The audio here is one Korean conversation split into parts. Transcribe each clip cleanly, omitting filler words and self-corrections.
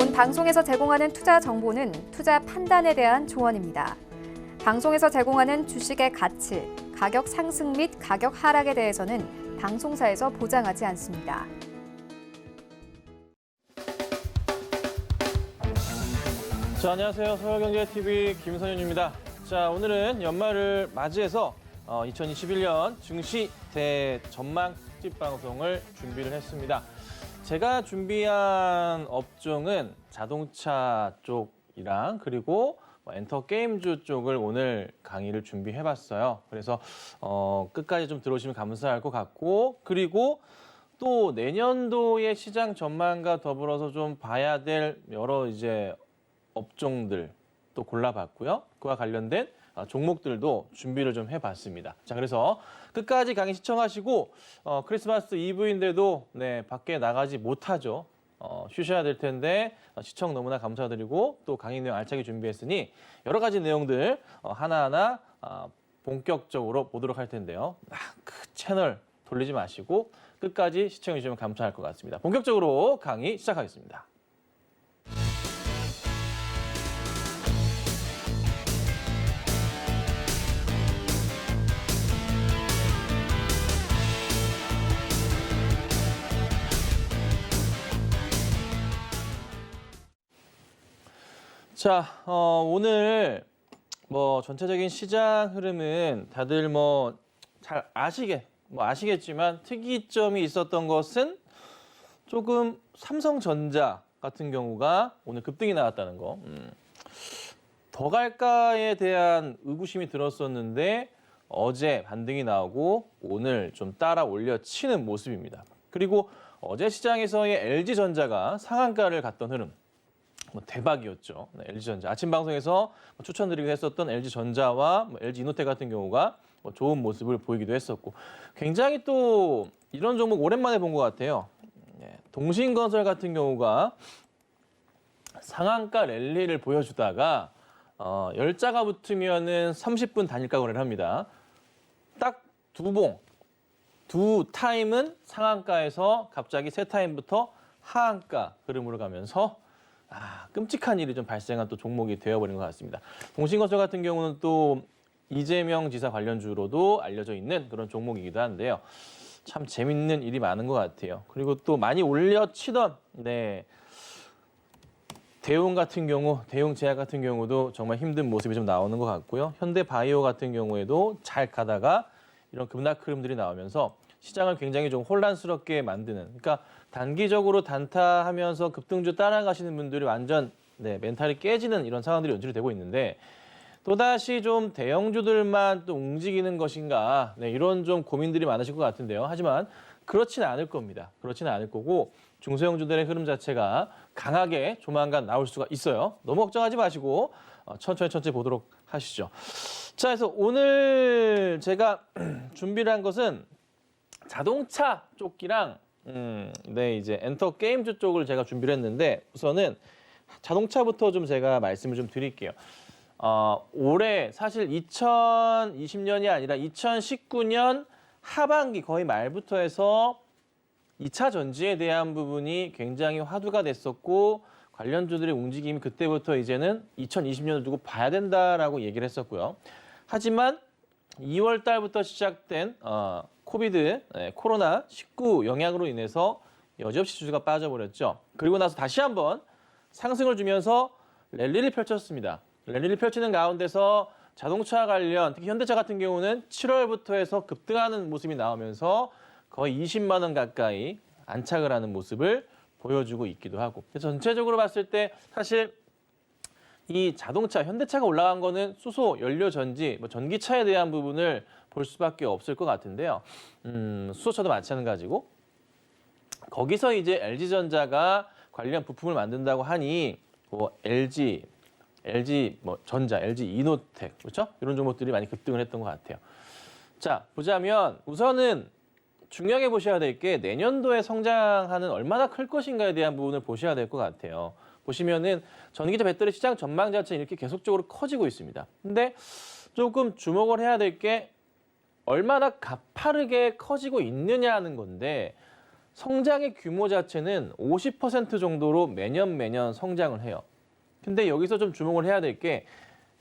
본 방송에서 제공하는 투자 정보는 투자 판단에 대한 조언입니다. 방송에서 제공하는 주식의 가치, 가격 상승 및 가격 하락에 대해서는 방송사에서 보장하지 않습니다. 자, 안녕하세요. 서울경제TV 김선윤입니다. 자, 오늘은 연말을 맞이해서 2021년 증시 대전망 특집 방송을 준비를 했습니다. 제가 준비한 업종은 자동차 쪽이랑 그리고 엔터게임주 쪽을 오늘 강의를 준비해봤어요. 그래서 끝까지 좀 들어오시면 감사할 것 같고, 그리고 또 내년도의 시장 전망과 더불어서 좀 봐야 될 여러 이제 업종들 또 골라봤고요. 그와 관련된 종목들도 준비를 좀 해봤습니다. 자, 그래서 끝까지 강의 시청하시고 크리스마스 이브인데도 밖에 나가지 못하죠. 쉬셔야 될 텐데 시청 너무나 감사드리고 또 강의 내용 알차게 준비했으니 여러 가지 내용들 하나하나 본격적으로 보도록 할 텐데요. 그 채널 돌리지 마시고 끝까지 시청해 주시면 감사할 것 같습니다. 본격적으로 강의 시작하겠습니다. 자, 오늘 전체적인 시장 흐름은 다들 잘 아시겠지만 특이점이 있었던 것은 조금 삼성전자 같은 경우가 오늘 급등이 나왔다는 거. 더 갈까에 대한 의구심이 들었었는데 어제 반등이 나오고 오늘 좀 따라 올려치는 모습입니다. 그리고 어제 시장에서의 LG전자가 상한가를 갔던 흐름. 대박이었죠. LG전자. 아침 방송에서 추천드리기도 했었던 LG전자와 LG이노텍 같은 경우가 좋은 모습을 보이기도 했었고, 굉장히 또 이런 종목 오랜만에 본 것 같아요. 동신건설 같은 경우가 상한가 랠리를 보여주다가 열자가 붙으면은 30분 단일가 거래를 합니다. 딱 두 타임은 상한가에서 갑자기 세 타임부터 하한가 흐름으로 가면서 끔찍한 일이 좀 발생한 또 종목이 되어버린 것 같습니다. 동신건설 같은 경우는 또 이재명 지사 관련주로도 알려져 있는 그런 종목이기도 한데요. 참 재밌는 일이 많은 것 같아요. 그리고 또 많이 올려치던 대웅 같은 경우, 대웅제약 같은 경우도 정말 힘든 모습이 좀 나오는 것 같고요. 현대바이오 같은 경우에도 잘 가다가 이런 급락 흐름들이 나오면서 시장을 굉장히 좀 혼란스럽게 만드는, 그러니까 단기적으로 단타하면서 급등주 따라가시는 분들이 완전 멘탈이 깨지는 이런 상황들이 연출이 되고 있는데, 또다시 좀 대형주들만 또 움직이는 것인가, 이런 좀 고민들이 많으실 것 같은데요. 하지만 그렇지는 않을 겁니다. 그렇지는 않을 거고 중소형주들의 흐름 자체가 강하게 조만간 나올 수가 있어요. 너무 걱정하지 마시고 천천히 보도록 하시죠. 자, 그래서 오늘 제가 준비를 한 것은 자동차 쪽이랑 이제 엔터게임주 쪽을 제가 준비를 했는데, 우선은 자동차부터 좀 제가 말씀을 좀 드릴게요. 올해 사실 2020년이 아니라 2019년 하반기 거의 말부터 해서 2차 전지에 대한 부분이 굉장히 화두가 됐었고, 관련주들의 움직임이 그때부터 이제는 2020년을 두고 봐야 된다라고 얘기를 했었고요. 하지만 2월 달부터 시작된 코로나19 영향으로 인해서 여지없이 주주가 빠져버렸죠. 그리고 나서 다시 한번 상승을 주면서 랠리를 펼쳤습니다. 랠리를 펼치는 가운데서 자동차 관련, 특히 현대차 같은 경우는 7월부터 해서 급등하는 모습이 나오면서 거의 20만 원 가까이 안착을 하는 모습을 보여주고 있기도 하고, 그래서 전체적으로 봤을 때 사실 이 자동차, 현대차가 올라간 거는 수소, 연료 전지, 전기차에 대한 부분을 볼 수밖에 없을 것 같은데요. 수소차도 마찬가지고, 거기서 이제 LG전자가 관련 부품을 만든다고 하니 LG 전자, LG이노텍, 그렇죠? 이런 종목들이 많이 급등을 했던 것 같아요. 자, 보자면 우선은 중요하게 보셔야 될 게 내년도에 성장하는 얼마나 클 것인가에 대한 부분을 보셔야 될 것 같아요. 보시면은 전기차 배터리 시장 전망 자체는 이렇게 계속적으로 커지고 있습니다. 근데 조금 주목을 해야 될 게 얼마나 가파르게 커지고 있느냐는 건데, 성장의 규모 자체는 50% 정도로 매년 성장을 해요. 근데 여기서 좀 주목을 해야 될 게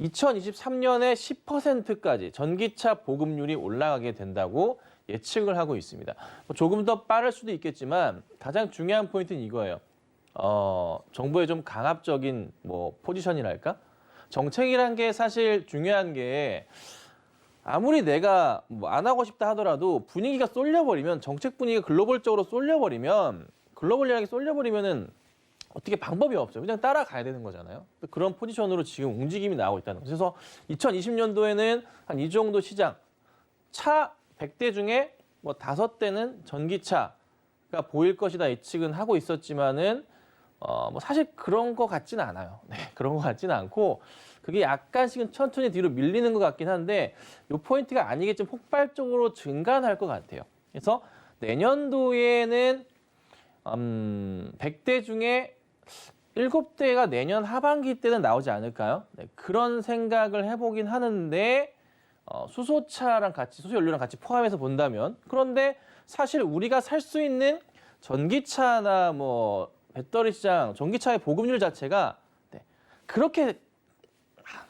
2023년에 10%까지 전기차 보급률이 올라가게 된다고 예측을 하고 있습니다. 조금 더 빠를 수도 있겠지만 가장 중요한 포인트는 이거예요. 정부의 좀 강압적인 포지션이랄까? 정책이란 게 사실 중요한 게 아무리 내가 안 하고 싶다 하더라도 분위기가 쏠려버리면 정책 분위기가 글로벌적으로 글로벌하게 쏠려버리면은 어떻게 방법이 없어요. 그냥 따라가야 되는 거잖아요. 그런 포지션으로 지금 움직임이 나오고 있다는 거죠. 그래서 2020년도에는 한 이 정도 시장, 차 100대 중에 5대는 전기차가 보일 것이다 예측은 하고 있었지만은 사실 그런 것 같지는 않아요. 네, 그런 것 같지는 않고 그게 약간씩은 천천히 뒤로 밀리는 것 같긴 한데 이 포인트가 아니겠지만 폭발적으로 증가할 것 같아요. 그래서 내년도에는 100대 중에 7대가 내년 하반기 때는 나오지 않을까요? 네, 그런 생각을 해보긴 하는데 수소차랑 같이 수소연료랑 같이 포함해서 본다면 그런데 사실 우리가 살 수 있는 전기차나 배터리 시장, 전기차의 보급률 자체가 그렇게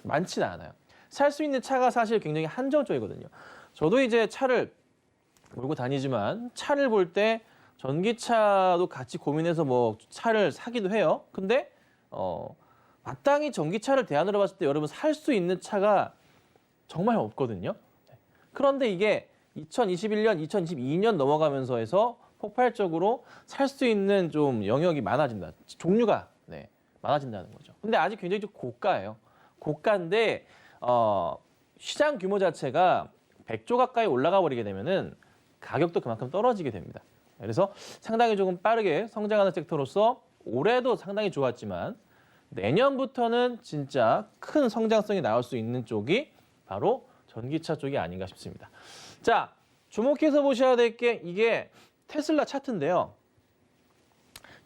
많지는 않아요. 살 수 있는 차가 사실 굉장히 한정적이거든요. 저도 이제 차를 몰고 다니지만 차를 볼 때 전기차도 같이 고민해서 차를 사기도 해요. 근데 마땅히 전기차를 대안으로 봤을 때 여러분 살 수 있는 차가 정말 없거든요. 그런데 이게 2021년, 2022년 넘어가면서 해서 폭발적으로 살 수 있는 좀 영역이 많아진다. 종류가 많아진다는 거죠. 근데 아직 굉장히 좀 고가예요. 고가인데 시장 규모 자체가 100조 가까이 올라가 버리게 되면은 가격도 그만큼 떨어지게 됩니다. 그래서 상당히 조금 빠르게 성장하는 섹터로서 올해도 상당히 좋았지만 내년부터는 진짜 큰 성장성이 나올 수 있는 쪽이 바로 전기차 쪽이 아닌가 싶습니다. 자, 주목해서 보셔야 될 게 이게 테슬라 차트인데요.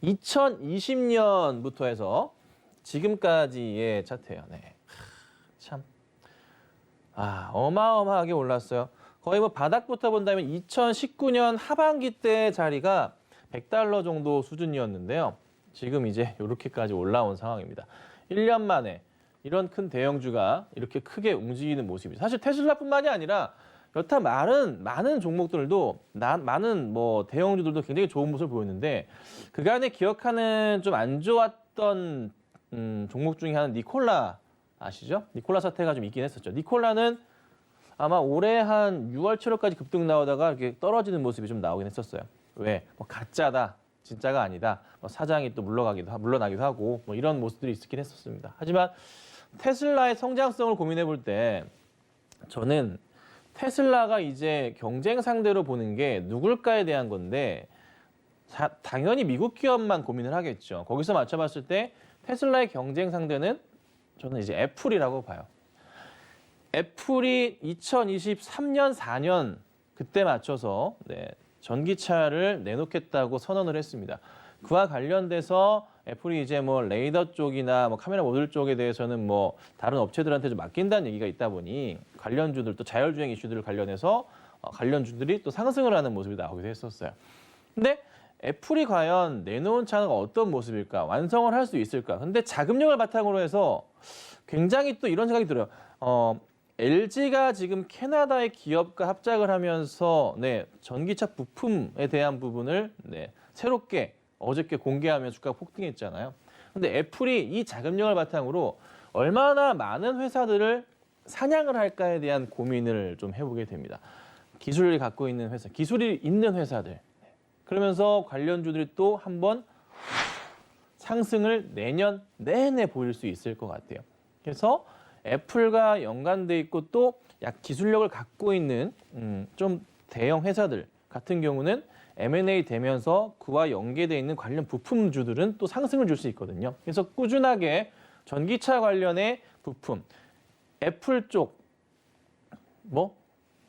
2020년부터 해서 지금까지의 차트예요. 네. 참. 어마어마하게 올랐어요. 거의 바닥부터 본다면 2019년 하반기 때 자리가 $100 정도 수준이었는데요. 지금 이제 이렇게까지 올라온 상황입니다. 1년 만에 이런 큰 대형주가 이렇게 크게 움직이는 모습이죠. 사실 테슬라뿐만이 아니라 여타 많은 종목들도 많은 대형주들도 굉장히 좋은 모습을 보였는데 그간에 기억하는 좀 안 좋았던 종목 중에 하나는 니콜라 아시죠? 니콜라 사태가 좀 있긴 했었죠. 니콜라는 아마 올해 한 6월, 7월까지 급등 나오다가 이렇게 떨어지는 모습이 좀 나오긴 했었어요. 왜? 가짜다, 진짜가 아니다. 사장이 또 물러나기도 하고 이런 모습들이 있긴 했었습니다. 하지만 테슬라의 성장성을 고민해 볼 때 저는 테슬라가 이제 경쟁 상대로 보는 게 누굴까에 대한 건데 당연히 미국 기업만 고민을 하겠죠. 거기서 맞춰봤을 때 테슬라의 경쟁 상대는 저는 이제 애플이라고 봐요. 애플이 2023년, 4년 그때 맞춰서 전기차를 내놓겠다고 선언을 했습니다. 그와 관련돼서 애플이 이제 레이더 쪽이나 카메라 모듈 쪽에 대해서는 다른 업체들한테 좀 맡긴다는 얘기가 있다 보니 관련주들 또 자율주행 이슈들을 관련해서 관련주들이 또 상승을 하는 모습이 나오기도 했었어요. 근데 애플이 과연 내놓은 차가 어떤 모습일까? 완성을 할 수 있을까? 근데 자금력을 바탕으로 해서 굉장히 또 이런 생각이 들어요. LG가 지금 캐나다의 기업과 합작을 하면서 전기차 부품에 대한 부분을 새롭게 어저께 공개하며 주가가 폭등했잖아요. 근데 애플이 이 자금력을 바탕으로 얼마나 많은 회사들을 사냥을 할까에 대한 고민을 좀 해보게 됩니다. 기술을 갖고 있는 회사, 기술이 있는 회사들. 그러면서 관련주들이 또 한번 상승을 내년 내내 보일 수 있을 것 같아요. 그래서 애플과 연관돼 있고 또 약 기술력을 갖고 있는 좀 대형 회사들 같은 경우는 M&A 되면서 그와 연계되어 있는 관련 부품주들은 또 상승을 줄 수 있거든요. 그래서 꾸준하게 전기차 관련의 부품, 애플 쪽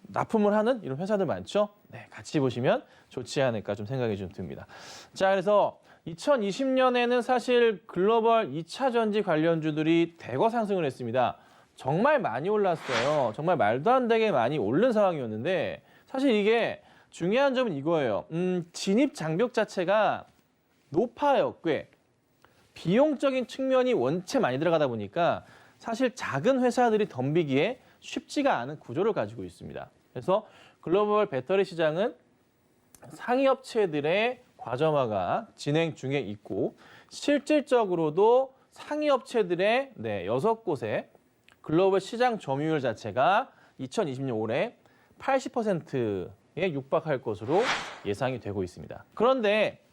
납품을 하는 이런 회사들 많죠? 같이 보시면 좋지 않을까 좀 생각이 좀 듭니다. 자, 그래서 2020년에는 사실 글로벌 2차 전지 관련주들이 대거 상승을 했습니다. 정말 많이 올랐어요. 정말 말도 안 되게 많이 오른 상황이었는데 사실 이게 중요한 점은 이거예요. 진입 장벽 자체가 높아요, 꽤. 비용적인 측면이 원체 많이 들어가다 보니까 사실 작은 회사들이 덤비기에 쉽지가 않은 구조를 가지고 있습니다. 그래서 글로벌 배터리 시장은 상위 업체들의 과점화가 진행 중에 있고 실질적으로도 상위 업체들의 6곳의 글로벌 시장 점유율 자체가 2020년 올해 80%에 육박할 것으로 예상이 되고 있습니다. 그런데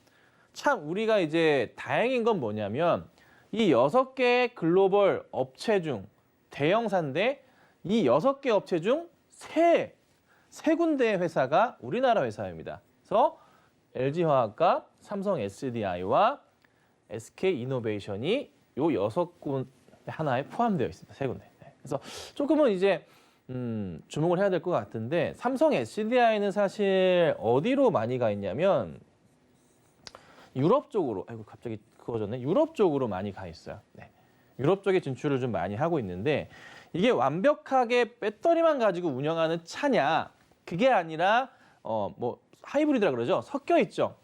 참 우리가 이제 다행인 건 뭐냐면 이 6개의 글로벌 업체 중 대형사인데 이 6개 업체 중 세 군데의 회사가 우리나라 회사입니다. 그래서 LG화학과 삼성 SDI와 SK이노베이션이 요 6군데 하나에 포함되어 있습니다. 세 군데. 그래서 조금은 이제 주목을 해야 될 것 같은데 삼성 SDI는 사실 어디로 많이 가 있냐면 유럽 쪽으로, 아이고 갑자기 그거졌네. 유럽 쪽으로 많이 가 있어요. 네. 유럽 쪽에 진출을 좀 많이 하고 있는데 이게 완벽하게 배터리만 가지고 운영하는 차냐? 그게 아니라 뭐 하이브리드라 그러죠. 섞여 있죠.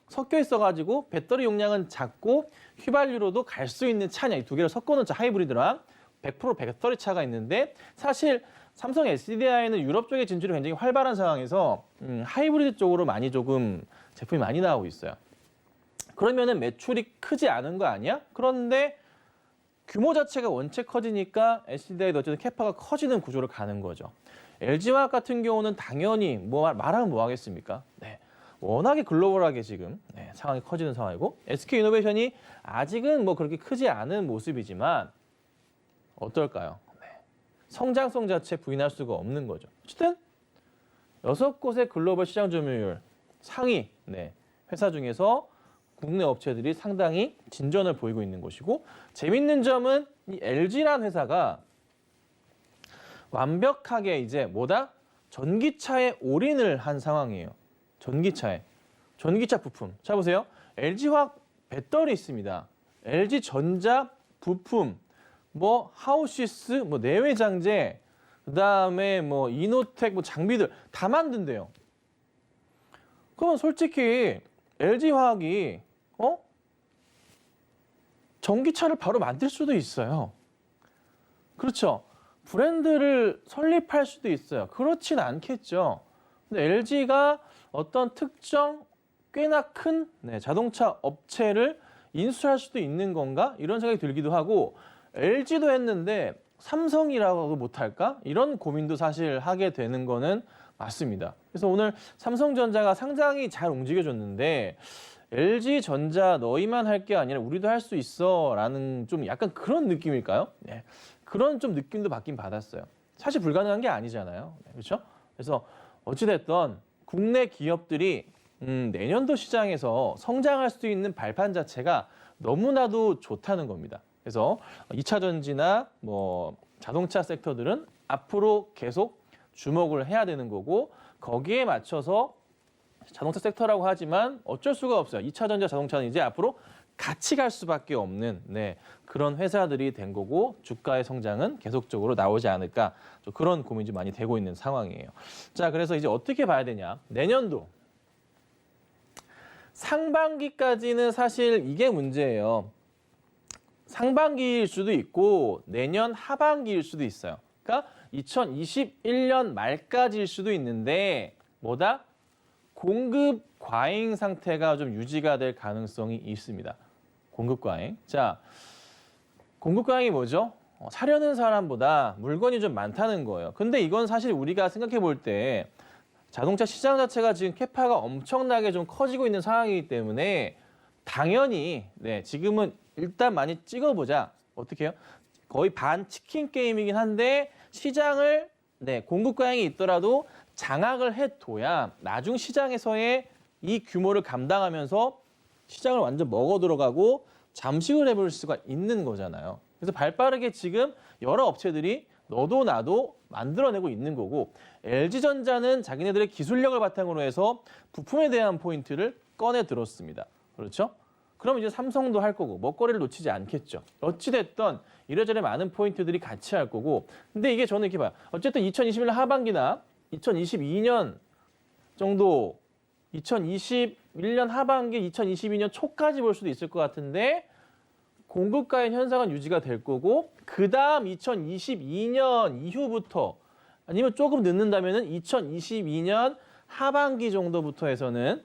섞여 있어가지고 배터리 용량은 작고 휘발유로도 갈 수 있는 차냐? 이 두 개를 섞어놓은 차 하이브리드랑 100% 배터리 차가 있는데 사실 삼성 SDI는 유럽 쪽에 진출이 굉장히 활발한 상황에서 하이브리드 쪽으로 많이 조금 제품이 많이 나오고 있어요. 그러면은 매출이 크지 않은 거 아니야? 그런데 규모 자체가 원체 커지니까 SDI도 어쨌든 캐파가 커지는 구조를 가는 거죠. LG화학 같은 경우는 당연히 말하면 뭐 하겠습니까? 네. 워낙에 글로벌하게 지금 상황이 커지는 상황이고 SK이노베이션이 아직은 뭐 그렇게 크지 않은 모습이지만 어떨까요? 네. 성장성 자체 부인할 수가 없는 거죠. 어쨌든 6곳의 글로벌 시장 점유율 상위 회사 중에서 국내 업체들이 상당히 진전을 보이고 있는 것이고 재밌는 점은 이 LG라는 회사가 완벽하게 이제 전기차에 올인을 한 상황이에요. 전기차 부품. 자 보세요. LG화학 배터리 있습니다. LG전자 부품, 하우시스, 내외장재, 그다음에 이노텍 장비들 다 만든대요. 그러면 솔직히 LG화학이 전기차를 바로 만들 수도 있어요. 그렇죠. 브랜드를 설립할 수도 있어요. 그렇진 않겠죠. 근데 LG가 어떤 특정 꽤나 큰 자동차 업체를 인수할 수도 있는 건가? 이런 생각이 들기도 하고 LG도 했는데 삼성이라고 못할까? 이런 고민도 사실 하게 되는 거는 맞습니다. 그래서 오늘 삼성전자가 상당히 잘 움직여줬는데 LG전자 너희만 할 게 아니라 우리도 할 수 있어 라는 좀 약간 그런 느낌일까요? 네. 그런 좀 느낌도 받긴 받았어요. 사실 불가능한 게 아니잖아요. 그렇죠? 그래서 어찌됐든 국내 기업들이 내년도 시장에서 성장할 수 있는 발판 자체가 너무나도 좋다는 겁니다. 그래서 2차 전지나 자동차 섹터들은 앞으로 계속 주목을 해야 되는 거고 거기에 맞춰서 자동차 섹터라고 하지만 어쩔 수가 없어요. 2차 전지 자동차는 이제 앞으로 같이 갈 수밖에 없는 그런 회사들이 된 거고 주가의 성장은 계속적으로 나오지 않을까 그런 고민이 좀 많이 되고 있는 상황이에요. 자, 그래서 이제 어떻게 봐야 되냐? 내년도 상반기까지는 사실 이게 문제예요. 상반기일 수도 있고 내년 하반기일 수도 있어요. 그러니까 2021년 말까지일 수도 있는데 공급 과잉 상태가 좀 유지가 될 가능성이 있습니다. 공급 과잉. 자, 공급 과잉이 뭐죠? 사려는 사람보다 물건이 좀 많다는 거예요. 근데 이건 사실 우리가 생각해 볼 때 자동차 시장 자체가 지금 캐파가 엄청나게 좀 커지고 있는 상황이기 때문에 당연히 지금은 일단 많이 찍어보자. 어떻게 해요? 거의 반 치킨 게임이긴 한데 시장을 공급 과잉이 있더라도 장악을 해둬야 나중 시장에서의 이 규모를 감당하면서 시장을 완전 먹어 들어가고 잠식을 해볼 수가 있는 거잖아요. 그래서 발빠르게 지금 여러 업체들이 너도 나도 만들어내고 있는 거고 LG전자는 자기네들의 기술력을 바탕으로 해서 부품에 대한 포인트를 꺼내 들었습니다. 그렇죠? 그럼 이제 삼성도 할 거고 먹거리를 놓치지 않겠죠. 어찌됐든 이래저래 많은 포인트들이 같이 할 거고 근데 이게 저는 이렇게 봐요. 어쨌든 2021년 하반기나 2022년 정도 2021년 하반기, 2022년 초까지 볼 수도 있을 것 같은데 공급가인 현상은 유지가 될 거고 그 다음 2022년 이후부터 아니면 조금 늦는다면은 2022년 하반기 정도부터 해서는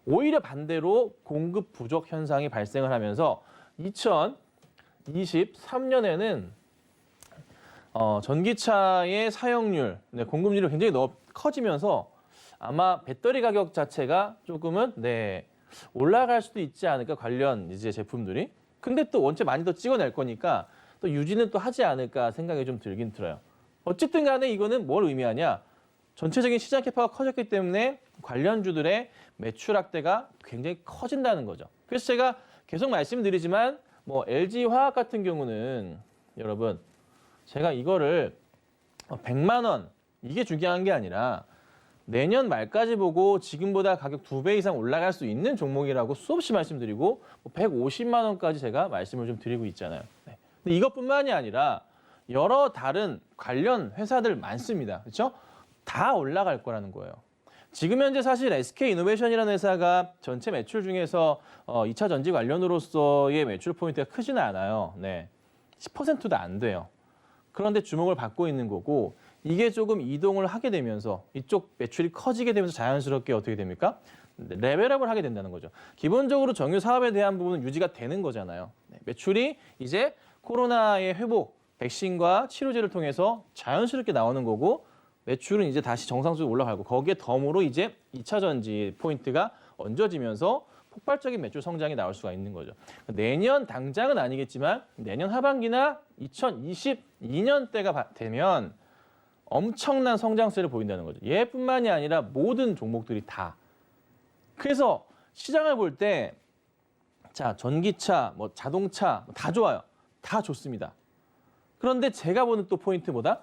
오히려 반대로 공급 부족 현상이 발생을 하면서 2023년에는 전기차의 사용률, 공급률이 굉장히 커지면서 아마 배터리 가격 자체가 조금은 올라갈 수도 있지 않을까 관련 이제 제품들이. 근데 또 원체 많이 더 찍어낼 거니까 또 유지는 또 하지 않을까 생각이 좀 들긴 들어요. 어쨌든 간에 이거는 뭘 의미하냐? 전체적인 시장 캐파가 커졌기 때문에 관련주들의 매출 확대가 굉장히 커진다는 거죠. 그래서 제가 계속 말씀드리지만 뭐 LG화학 같은 경우는 여러분 제가 이거를 100만 원 이게 중요한 게 아니라 내년 말까지 보고 지금보다 가격 2배 이상 올라갈 수 있는 종목이라고 수없이 말씀드리고 150만 원까지 제가 말씀을 좀 드리고 있잖아요. 근데 이것뿐만이 아니라 여러 다른 관련 회사들 많습니다. 그렇죠? 다 올라갈 거라는 거예요. 지금 현재 사실 SK이노베이션이라는 회사가 전체 매출 중에서 2차 전지 관련으로서의 매출 포인트가 크지는 않아요. 10%도 안 돼요. 그런데 주목을 받고 있는 거고 이게 조금 이동을 하게 되면서 이쪽 매출이 커지게 되면서 자연스럽게 어떻게 됩니까? 레벨업을 하게 된다는 거죠. 기본적으로 정유 사업에 대한 부분은 유지가 되는 거잖아요. 매출이 이제 코로나의 회복, 백신과 치료제를 통해서 자연스럽게 나오는 거고 매출은 이제 다시 정상적으로 올라가고 거기에 덤으로 이제 2차 전지 포인트가 얹어지면서 폭발적인 매출 성장이 나올 수가 있는 거죠. 내년 당장은 아니겠지만 내년 하반기나 2022년 때가 되면 엄청난 성장세를 보인다는 거죠. 얘뿐만이 아니라 모든 종목들이 다. 그래서 시장을 볼 때 자, 전기차, 뭐 자동차 다 좋아요. 다 좋습니다. 그런데 제가 보는 또 포인트보다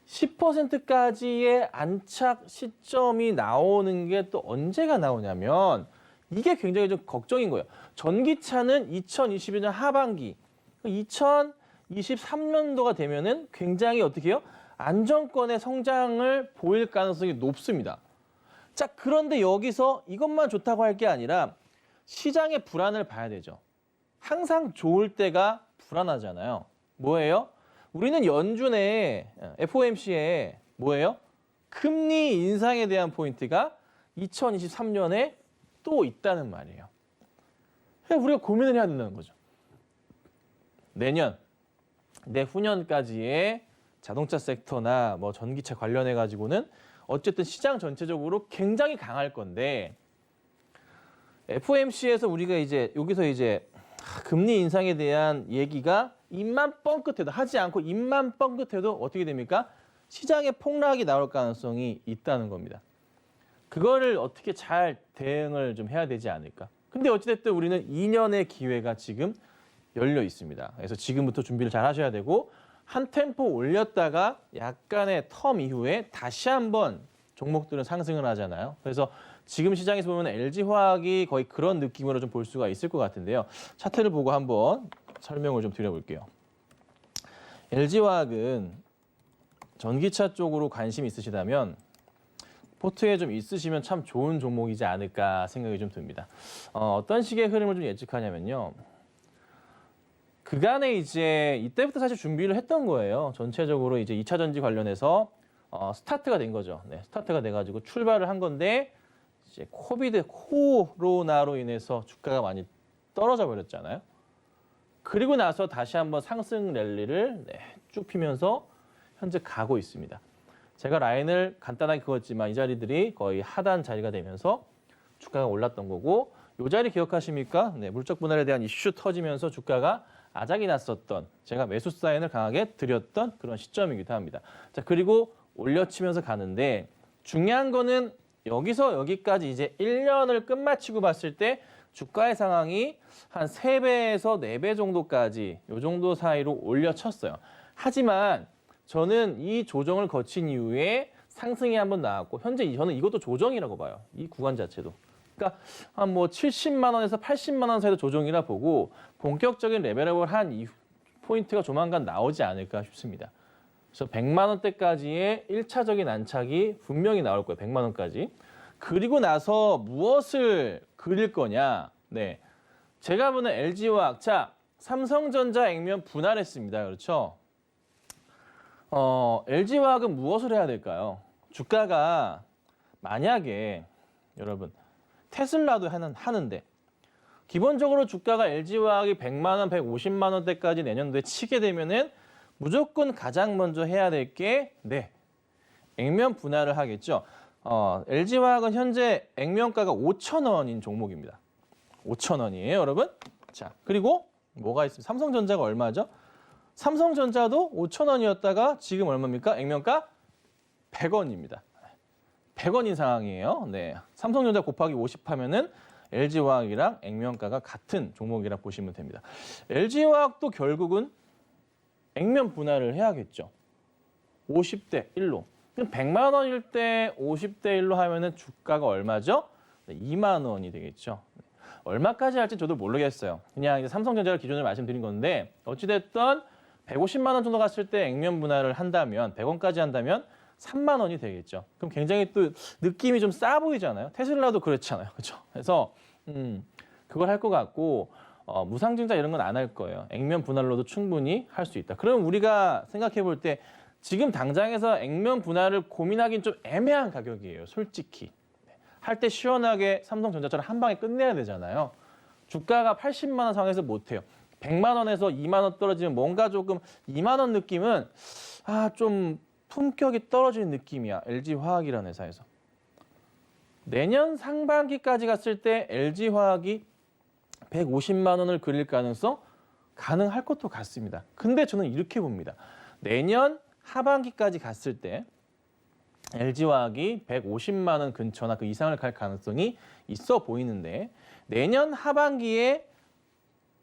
10%까지의 안착 시점이 나오는 게 또 언제가 나오냐면 이게 굉장히 좀 걱정인 거예요. 전기차는 2022년 하반기, 2023년도가 되면은 굉장히 어떻게 해요? 안정권의 성장을 보일 가능성이 높습니다. 자, 그런데 여기서 이것만 좋다고 할 게 아니라 시장의 불안을 봐야 되죠. 항상 좋을 때가 불안하잖아요. 뭐예요? 우리는 연준의 FOMC에 뭐예요? 금리 인상에 대한 포인트가 2023년에 또 있다는 말이에요. 그래서 우리가 고민을 해야 된다는 거죠. 내년, 내후년까지의 자동차 섹터나 뭐 전기차 관련해 가지고는 어쨌든 시장 전체적으로 굉장히 강할 건데 FOMC에서 우리가 이제 여기서 이제 금리 인상에 대한 얘기가 입만 뻥끗해도 하지 않고 입만 뻥끗해도 어떻게 됩니까? 시장에 폭락이 나올 가능성이 있다는 겁니다. 그거를 어떻게 잘 대응을 좀 해야 되지 않을까? 근데 어찌됐든 우리는 2년의 기회가 지금 열려 있습니다. 그래서 지금부터 준비를 잘 하셔야 되고 한 템포 올렸다가 약간의 텀 이후에 다시 한번 종목들은 상승을 하잖아요. 그래서 지금 시장에서 보면 LG화학이 거의 그런 느낌으로 좀 볼 수가 있을 것 같은데요. 차트를 보고 한번 설명을 좀 드려볼게요. LG화학은 전기차 쪽으로 관심이 있으시다면 포트에 좀 있으시면 참 좋은 종목이지 않을까 생각이 좀 듭니다. 어떤 식의 흐름을 좀 예측하냐면요. 그간에 이제 이때부터 사실 준비를 했던 거예요. 전체적으로 이제 2차 전지 관련해서 스타트가 된 거죠. 스타트가 돼가지고 출발을 한 건데 이제 코로나로 인해서 주가가 많이 떨어져 버렸잖아요. 그리고 나서 다시 한번 상승 랠리를 쭉 피면서 현재 가고 있습니다. 제가 라인을 간단하게 그었지만 이 자리들이 거의 하단 자리가 되면서 주가가 올랐던 거고 이 자리 기억하십니까? 물적 분할에 대한 이슈 터지면서 주가가 아작이 났었던 제가 매수 사인을 강하게 드렸던 그런 시점이기도 합니다. 자, 그리고 올려치면서 가는데 중요한 거는 여기서 여기까지 이제 1년을 끝마치고 봤을 때 주가의 상황이 한 3배에서 4배 정도까지 이 정도 사이로 올려쳤어요. 하지만 저는 이 조정을 거친 이후에 상승이 한번 나왔고 현재 저는 이것도 조정이라고 봐요. 이 구간 자체도. 그러니까 한 뭐 70만 원에서 80만 원 사이도 조정이라 보고 본격적인 레벨업을 한 이후 포인트가 조만간 나오지 않을까 싶습니다. 그래서 100만 원대까지의 1차적인 안착이 분명히 나올 거예요. 100만 원까지. 그리고 나서 무엇을 그릴 거냐. 네. 제가 보는 LG화학. 자, 삼성전자 액면 분할했습니다. 그렇죠? LG화학은 무엇을 해야 될까요? 주가가 만약에 여러분 테슬라도 하는데 기본적으로 주가가 LG화학이 100만 원, 150만 원대까지 내년도에 치게 되면은 무조건 가장 먼저 해야 될 게 액면 분할을 하겠죠. LG화학은 현재 액면가가 5,000원인 종목입니다. 5,000원이에요, 여러분. 자, 그리고 뭐가 있습니까? 삼성전자가 얼마죠? 삼성전자도 5,000원이었다가 지금 얼마입니까? 액면가 100원입니다. 100원인 상황이에요. 네. 삼성전자 곱하기 50 하면은 LG화학이랑 액면가가 같은 종목이라 보시면 됩니다. LG화학도 결국은 액면 분할을 해야겠죠. 50대 1로. 그럼 100만 원일 때 50대 1로 하면은 주가가 얼마죠? 2만 원이 되겠죠. 얼마까지 할지 저도 모르겠어요. 그냥 이제 삼성전자를 기준으로 말씀드린 건데 어찌됐든 150만 원 정도 갔을 때 액면 분할을 한다면 100원까지 한다면 3만 원이 되겠죠. 그럼 굉장히 또 느낌이 좀 싸 보이잖아요. 테슬라도 그렇잖아요. 그렇죠? 그래서 그걸 할 것 같고 무상증자 이런 건 안 할 거예요. 액면 분할로도 충분히 할 수 있다. 그럼 우리가 생각해 볼 때 지금 당장에서 액면 분할을 고민하기는 좀 애매한 가격이에요. 솔직히. 할 때 시원하게 삼성전자처럼 한 방에 끝내야 되잖아요. 주가가 80만 원 상황에서 못 해요. 100만 원에서 2만 원 떨어지면 뭔가 조금 2만 원 느낌은 좀 품격이 떨어지는 느낌이야. LG화학이라는 회사에서. 내년 상반기까지 갔을 때 LG화학이 150만 원을 그릴 가능성 가능할 것도 같습니다. 근데 저는 이렇게 봅니다. 내년 하반기까지 갔을 때 LG화학이 150만 원 근처나 그 이상을 갈 가능성이 있어 보이는데 내년 하반기에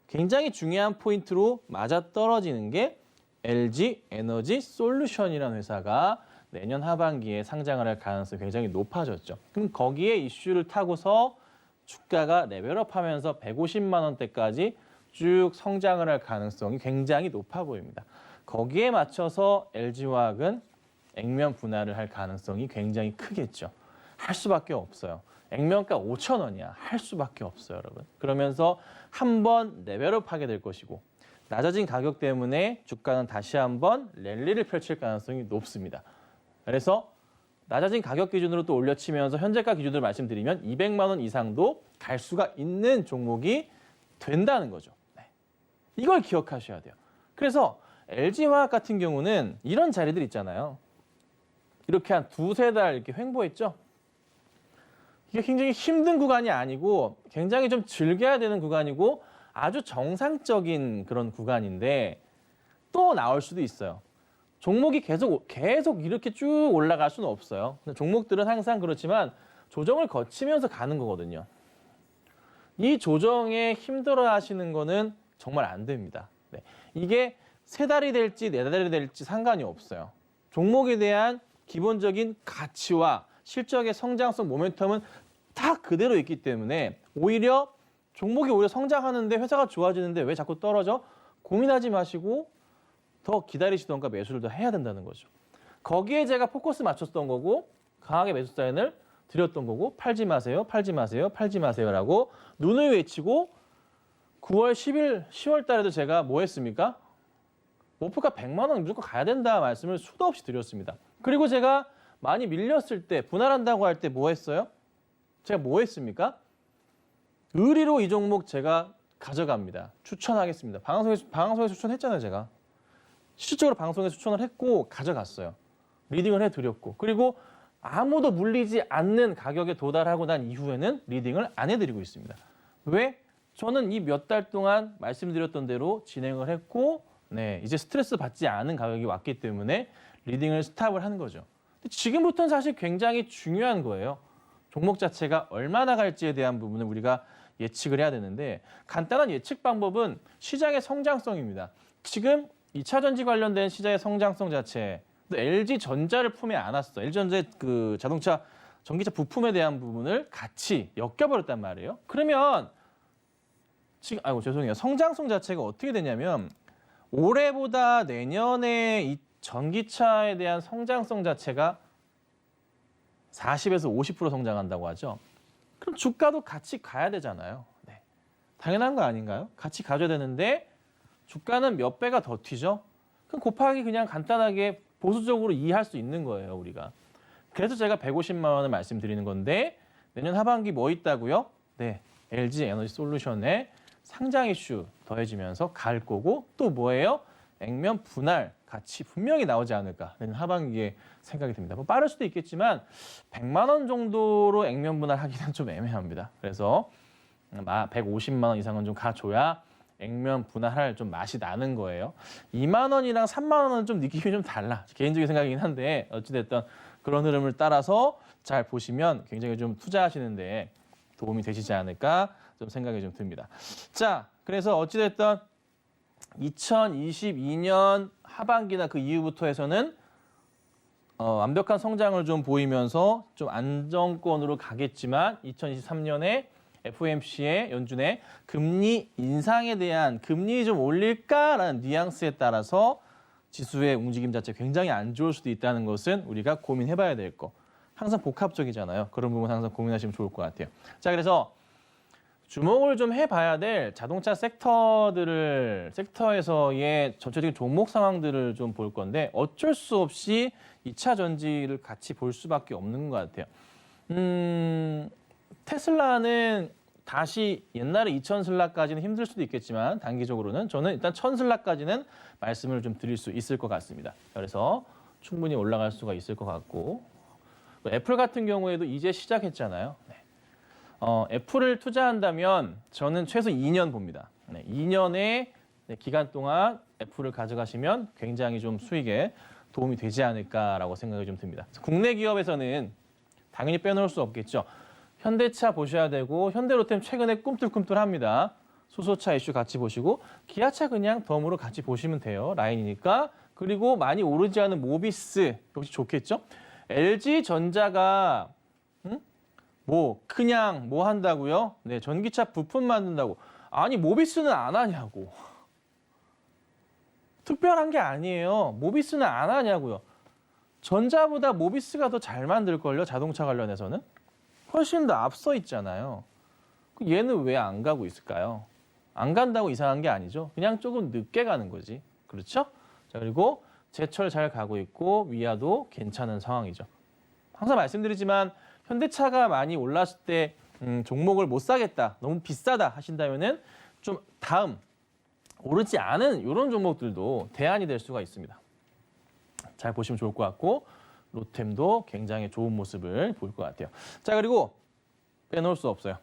굉장히 중요한 포인트로 맞아떨어지는 게 LG 에너지 솔루션이라는 회사가 내년 하반기에 상장을 할 가능성이 굉장히 높아졌죠. 그럼 거기에 이슈를 타고서 주가가 레벨업하면서 150만 원대까지 쭉 성장을 할 가능성이 굉장히 높아 보입니다. 거기에 맞춰서 LG화학은 액면 분할을 할 가능성이 굉장히 크겠죠. 할 수밖에 없어요. 액면가 5,000원이야. 할 수밖에 없어요, 여러분. 그러면서 한번 레벨업하게 될 것이고 낮아진 가격 때문에 주가는 다시 한번 랠리를 펼칠 가능성이 높습니다. 그래서 낮아진 가격 기준으로 또 올려치면서 현재가 기준으로 말씀드리면 200만 원 이상도 갈 수가 있는 종목이 된다는 거죠. 네. 이걸 기억하셔야 돼요. 그래서 LG화학 같은 경우는 이런 자리들 있잖아요. 이렇게 한 두세 달 이렇게 횡보했죠. 이게 굉장히 힘든 구간이 아니고 굉장히 좀 즐겨야 되는 구간이고 아주 정상적인 그런 구간인데 또 나올 수도 있어요. 종목이 계속 이렇게 쭉 올라갈 수는 없어요. 종목들은 항상 그렇지만 조정을 거치면서 가는 거거든요. 이 조정에 힘들어 하시는 거는 정말 안 됩니다. 네. 이게 세 달이 될지 네 달이 될지 상관이 없어요. 종목에 대한 기본적인 가치와 실적의 성장성 모멘텀은 다 그대로 있기 때문에 오히려 종목이 오히려 성장하는데 회사가 좋아지는데 왜 자꾸 떨어져? 고민하지 마시고 더 기다리시던가 매수를 더 해야 된다는 거죠. 거기에 제가 포커스 맞췄던 거고 강하게 매수 사인을 드렸던 거고 팔지 마세요, 팔지 마세요, 팔지 마세요라고 눈을 외치고 9월 10일, 10월 달에도 제가 뭐 했습니까? 목표가 100만 원 무조건 가야 된다 말씀을 수도 없이 드렸습니다. 그리고 제가 많이 밀렸을 때 분할한다고 할 때 뭐 했어요? 제가 뭐 했습니까? 의리로 이 종목 제가 가져갑니다. 추천하겠습니다. 방송에서 추천했잖아요, 제가. 실질적으로 방송에서 추천을 했고 가져갔어요. 리딩을 해드렸고 그리고 아무도 물리지 않는 가격에 도달하고 난 이후에는 리딩을 안 해드리고 있습니다. 왜? 저는 이 몇 달 동안 말씀드렸던 대로 진행을 했고 이제 스트레스 받지 않은 가격이 왔기 때문에 리딩을 스탑을 하는 거죠. 근데 지금부터는 사실 굉장히 중요한 거예요. 종목 자체가 얼마나 갈지에 대한 부분을 우리가 예측을 해야 되는데 간단한 예측 방법은 시장의 성장성입니다. 지금 2차 전지 관련된 시장의 성장성 자체, LG전자를 품에 안았어. LG전자의 그 자동차, 전기차 부품에 대한 부분을 같이 엮여버렸단 말이에요. 그러면 지금, 죄송해요. 성장성 자체가 어떻게 되냐면 올해보다 내년에 전기차에 대한 성장성 자체가 40에서 50% 성장한다고 하죠. 그럼 주가도 같이 가야 되잖아요. 네. 당연한 거 아닌가요? 같이 가져야 되는데 주가는 몇 배가 더 튀죠? 그럼 곱하기 그냥 간단하게 보수적으로 이해할 수 있는 거예요, 우리가. 그래서 제가 150만 원을 말씀드리는 건데 내년 하반기 뭐 있다고요? 네, LG 에너지 솔루션의 상장 이슈 더해지면서 갈 거고 또 뭐예요? 액면 분할 같이 분명히 나오지 않을까 내년 하반기에 생각이 듭니다. 뭐 빠를 수도 있겠지만 100만 원 정도로 액면 분할하기는 좀 애매합니다. 그래서 150만 원 이상은 좀 가줘야 액면 분할할 좀 맛이 나는 거예요. 2만 원이랑 3만 원은 좀 느낌이 좀 달라. 개인적인 생각이긴 한데 어찌됐든 그런 흐름을 따라서 잘 보시면 굉장히 좀 투자하시는데 도움이 되시지 않을까 좀 생각이 좀 듭니다. 자, 그래서 어찌됐든 2022년 하반기나 그 이후부터 해서는 완벽한 성장을 좀 보이면서 좀 안정권으로 가겠지만 2023년에 FOMC의 연준의 금리 인상에 대한 금리 좀 올릴까라는 뉘앙스에 따라서 지수의 움직임 자체 굉장히 안 좋을 수도 있다는 것은 우리가 고민해봐야 될 거. 항상 복합적이잖아요. 그런 부분 항상 고민하시면 좋을 것 같아요. 자, 그래서 주목을 좀 해봐야 될 자동차 섹터에서의 전체적인 종목 상황들을 좀 볼 건데 어쩔 수 없이 2차 전지를 같이 볼 수밖에 없는 것 같아요. 테슬라는 다시 옛날에 2000슬라까지는 힘들 수도 있겠지만 단기적으로는 저는 일단 1000슬라까지는 말씀을 좀 드릴 수 있을 것 같습니다. 그래서 충분히 올라갈 수가 있을 것 같고 애플 같은 경우에도 이제 시작했잖아요. 네. 애플을 투자한다면 저는 최소 2년 봅니다. 네, 2년의 기간 동안 애플을 가져가시면 굉장히 좀 수익에 도움이 되지 않을까라고 생각이 좀 듭니다. 국내 기업에서는 당연히 빼놓을 수 없겠죠. 현대차 보셔야 되고 현대로템 최근에 꿈틀꿈틀합니다. 수소차 이슈 같이 보시고 기아차 그냥 덤으로 같이 보시면 돼요. 라인이니까. 그리고 많이 오르지 않은 모비스 역시 좋겠죠. LG전자가 뭐 그냥 뭐 한다고요? 네, 전기차 부품 만든다고. 아니 모비스는 안 하냐고. 특별한 게 아니에요. 모비스는 안 하냐고요. 전자보다 모비스가 더 잘 만들걸요. 자동차 관련해서는. 훨씬 더 앞서 있잖아요. 얘는 왜 안 가고 있을까요? 안 간다고 이상한 게 아니죠. 그냥 조금 늦게 가는 거지. 그렇죠? 자, 그리고 제철 잘 가고 있고 위아도 괜찮은 상황이죠. 항상 말씀드리지만 현대차가 많이 올랐을 때 종목을 못 사겠다, 너무 비싸다 하신다면은 좀 다음 오르지 않은 이런 종목들도 대안이 될 수가 있습니다. 잘 보시면 좋을 것 같고 로템도 굉장히 좋은 모습을 보일 것 같아요. 자, 그리고 빼놓을 수 없어요.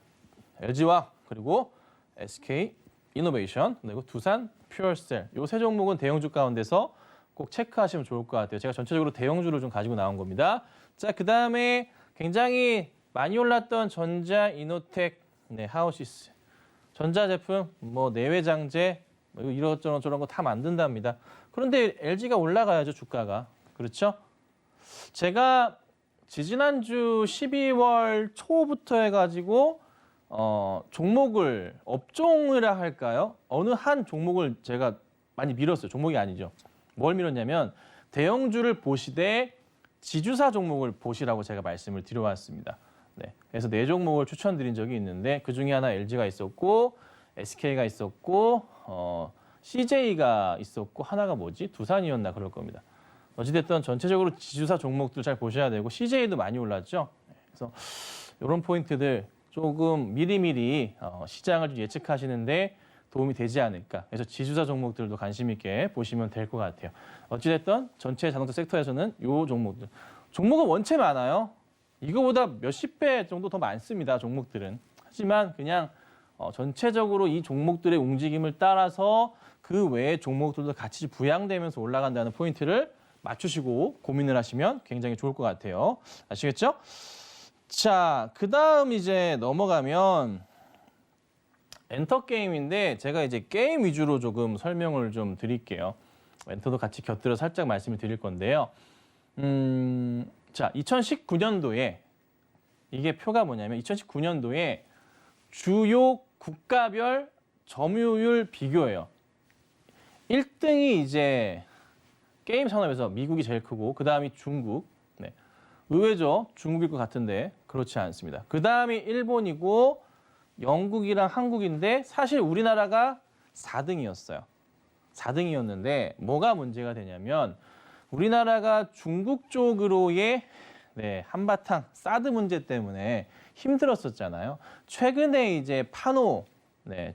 LG화학 그리고 SK 이노베이션 그리고 두산 퓨얼셀 이 세 종목은 대형주 가운데서 꼭 체크하시면 좋을 것 같아요. 제가 전체적으로 대형주를 좀 가지고 나온 겁니다. 자, 그다음에 굉장히 많이 올랐던 전자 이노텍, 네, 하우시스. 전자제품, 뭐 내외장재, 뭐 이것저것 저런 거 다 만든답니다. 그런데 LG가 올라가야죠, 주가가. 그렇죠? 제가 지지난주 12월 초부터 해가지고 종목을 업종이라 할까요? 어느 한 종목을 제가 많이 밀었어요. 종목이 아니죠. 뭘 밀었냐면 대형주를 보시되 지주사 종목을 보시라고 제가 말씀을 드려왔습니다. 네, 그래서 4종목을 추천드린 적이 있는데 그중에 하나 LG가 있었고 SK가 있었고 CJ가 있었고 하나가 뭐지? 두산이었나 그럴 겁니다. 어찌됐든 전체적으로 지주사 종목들 잘 보셔야 되고 CJ도 많이 올랐죠. 그래서 이런 포인트들 조금 미리미리 시장을 좀 예측하시는데 도움이 되지 않을까. 그래서 지주사 종목들도 관심 있게 보시면 될 것 같아요. 어찌됐든 전체 자동차 섹터에서는 이 종목들. 종목은 원체 많아요. 이거보다 몇십 배 정도 더 많습니다. 종목들은. 하지만 그냥 전체적으로 이 종목들의 움직임을 따라서 그 외의 종목들도 같이 부양되면서 올라간다는 포인트를 맞추시고 고민을 하시면 굉장히 좋을 것 같아요. 아시겠죠? 자, 그 다음 이제 넘어가면 엔터게임인데 제가 이제 게임 위주로 조금 설명을 좀 드릴게요. 엔터도 같이 곁들여 살짝 말씀을 드릴 건데요. 자, 2019년도에 이게 표가 뭐냐면 2019년도에 주요 국가별 점유율 비교예요. 1등이 이제 게임 산업에서 미국이 제일 크고 그 다음이 중국. 네. 의외죠. 중국일 것 같은데 그렇지 않습니다. 그 다음이 일본이고 영국이랑 한국인데 사실 우리나라가 4등이었어요. 4등이었는데 뭐가 문제가 되냐면 우리나라가 중국 쪽으로의 한바탕 사드 문제 때문에 힘들었었잖아요. 최근에 이제 판호